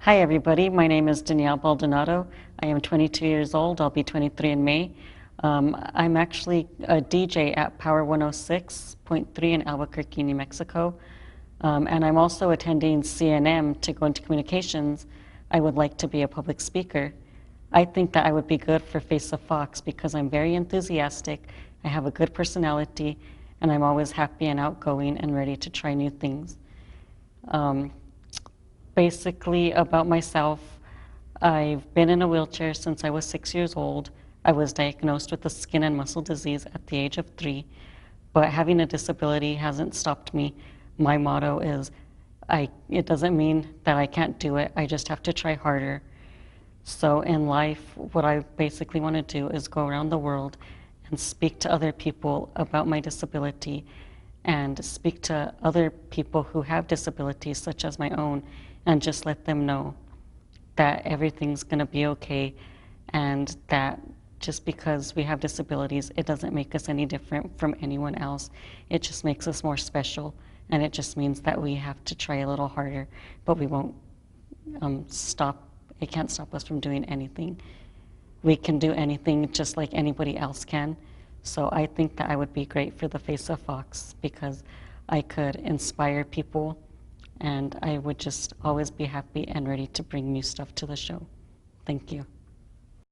Hi, everybody. My name is Danielle Baldonado. I am 22 years old. I'll be 23 in May. I'm actually a DJ at Power 106.3 in Albuquerque, New Mexico. And I'm also attending CNM to go into communications. I would like to be a public speaker. I think that I would be good for Face of Fox because I'm very enthusiastic, I have a good personality, and I'm always happy and outgoing and ready to try new things. Basically, about myself, I've been in a wheelchair since I was 6 years old. I was diagnosed with a skin and muscle disease at the age of 3, but having a disability hasn't stopped me. My motto is, it doesn't mean that I can't do it, I just have to try harder. So in life, what I basically want to do is go around the world and speak to other people about my disability and speak to other people who have disabilities such as my own and just let them know that everything's going to be okay and that just because we have disabilities, it doesn't make us any different from anyone else. It just makes us more special, and it just means that we have to try a little harder, but we won't stop. It can't stop us from doing anything. We can do anything just like anybody else can. So I think that I would be great for the Face of Fox because I could inspire people and I would just always be happy and ready to bring new stuff to the show. Thank you.